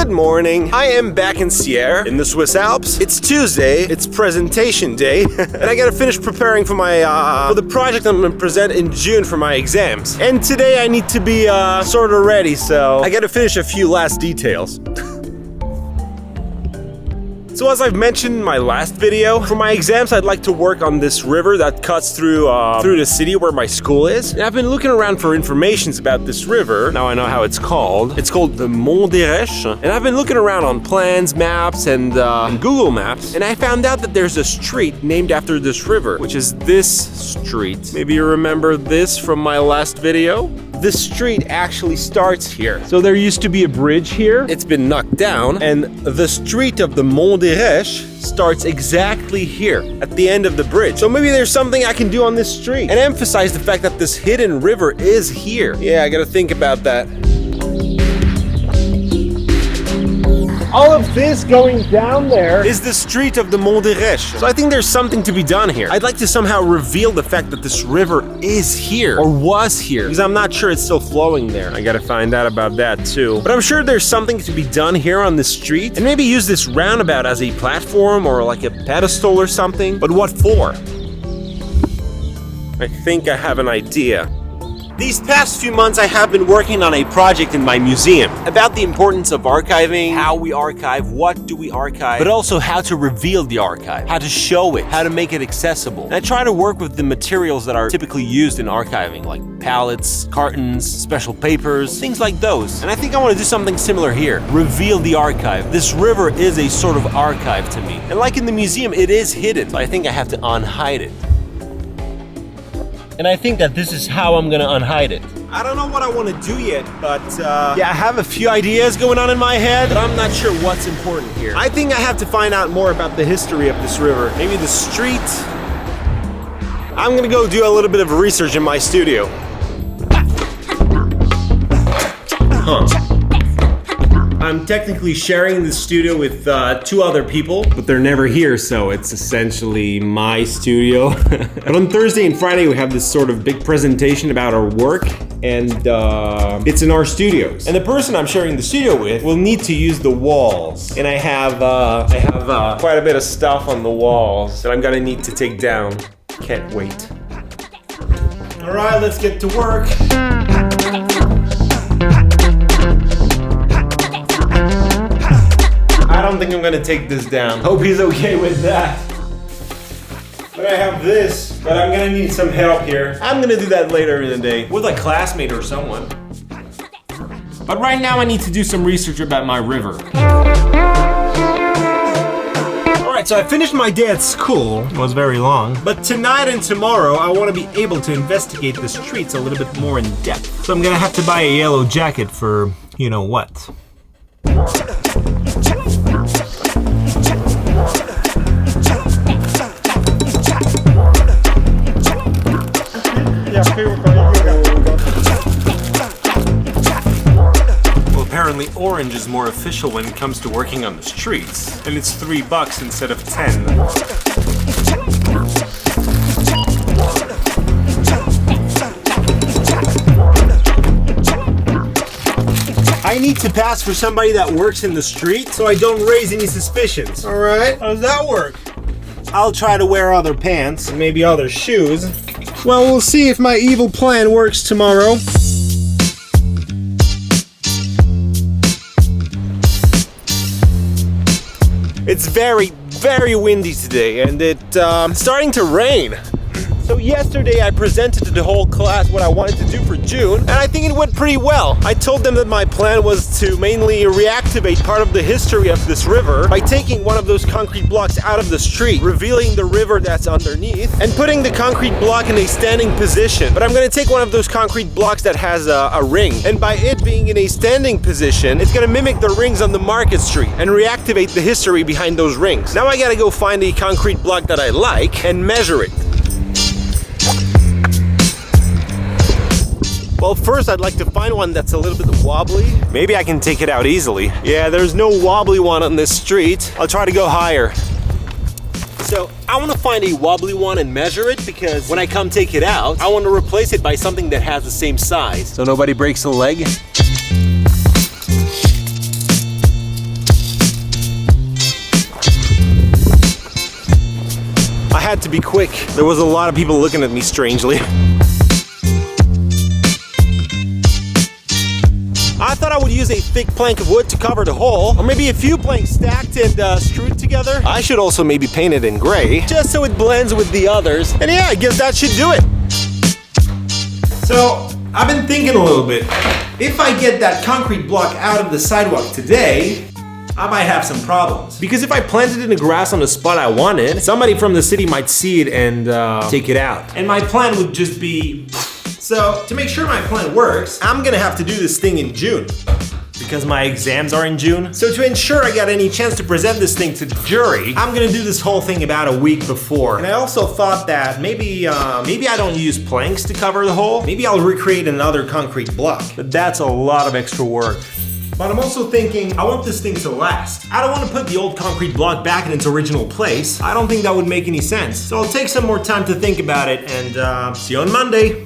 Good morning. I am back in Sierre, in the Swiss Alps. It's Tuesday, it's presentation day, and I gotta finish preparing for my, for the project I'm gonna present in June for my exams. And today I need to be, sort of ready, so I gotta finish a few last details. So as I've mentioned in my last video, for my exams I'd like to work on this river that cuts through the city where my school is. And I've been looking around for information about this river. Now I know how it's called. It's called the Mondérêche. And I've been looking around on plans, maps, and Google Maps. And I found out that there's a street named after this river, which is this street. Maybe you remember this from my last video? This street actually starts here. So there used to be a bridge here. It's been knocked down, and the street of the Mondérêche starts exactly here at the end of the bridge. So maybe there's something I can do on this street and emphasize the fact that this hidden river is here. Yeah, I gotta think about that. All of this going down there is the street of the Mondérêche. So I think there's something to be done here. I'd like to somehow reveal the fact that this river is here, or was here, because I'm not sure it's still flowing there. I gotta find out about that too. But I'm sure there's something to be done here on this street, and maybe use this roundabout as a platform or like a pedestal or something. But what for? I think I have an idea. These past few months I have been working on a project in my museum about the importance of archiving, how we archive, what do we archive, but also how to reveal the archive, how to show it, how to make it accessible. And I try to work with the materials that are typically used in archiving, like pallets, cartons, special papers, things like those. And I think I want to do something similar here. Reveal the archive. This river is a sort of archive to me. And like in the museum, it is hidden, so I think I have to unhide it. And I think that this is how I'm gonna unhide it. I don't know what I want to do yet, but yeah, I have a few ideas going on in my head, but I'm not sure what's important here. I think I have to find out more about the history of this river. Maybe the street. I'm gonna go do a little bit of research in my studio. Huh. I'm technically sharing the studio with two other people, but they're never here, so it's essentially my studio. But on Thursday and Friday, we have this sort of big presentation about our work, and it's in our studios. And the person I'm sharing the studio with will need to use the walls. And I have quite a bit of stuff on the walls that I'm gonna need to take down. Can't wait. All right, let's get to work. I don't think I'm gonna take this down. Hope he's okay with that. But I have this, but I'm gonna need some help here. I'm gonna do that later in the day with a classmate or someone. But right now I need to do some research about my river. Alright, so I finished my day at school. It was very long. But tonight and tomorrow I want to be able to investigate the streets a little bit more in depth. So I'm gonna have to buy a yellow jacket for you know what. Well, apparently orange is more official when it comes to working on the streets, and it's $3 instead of 10. I need to pass for somebody that works in the street so I don't raise any suspicions. All right, how does that work? I'll try to wear other pants and maybe other shoes. Well, we'll see if my evil plan works tomorrow. It's very, very windy today, and it's starting to rain. So yesterday I presented to the whole class what I wanted to do for June, and I think it went pretty well. I told them that my plan was to mainly reactivate part of the history of this river by taking one of those concrete blocks out of the street, revealing the river that's underneath, and putting the concrete block in a standing position. But I'm gonna take one of those concrete blocks that has a ring, and by it being in a standing position, it's gonna mimic the rings on the Market Street and reactivate the history behind those rings. Now I gotta go find a concrete block that I like and measure it. Well, first I'd like to find one that's a little bit wobbly. Maybe I can take it out easily. Yeah, there's no wobbly one on this street. I'll try to go higher. So I want to find a wobbly one and measure it, because when I come take it out, I want to replace it by something that has the same size, so nobody breaks a leg. had to be quick. There was a lot of people looking at me strangely. I thought I would use a thick plank of wood to cover the hole, or maybe a few planks stacked and screwed together. I should also maybe paint it in gray, just so it blends with the others. And yeah, I guess that should do it. So, I've been thinking a little bit. If I get that concrete block out of the sidewalk today, I might have some problems. Because if I planted it in the grass on the spot I wanted, somebody from the city might see it and take it out. And my plan would just be... So, to make sure my plan works, I'm gonna have to do this thing in June. Because my exams are in June. So to ensure I got any chance to present this thing to the jury, I'm gonna do this whole thing about a week before. And I also thought that maybe I don't use planks to cover the hole. Maybe I'll recreate another concrete block. But that's a lot of extra work. But I'm also thinking, I want this thing to last. I don't want to put the old concrete block back in its original place. I don't think that would make any sense. So I'll take some more time to think about it and see you on Monday.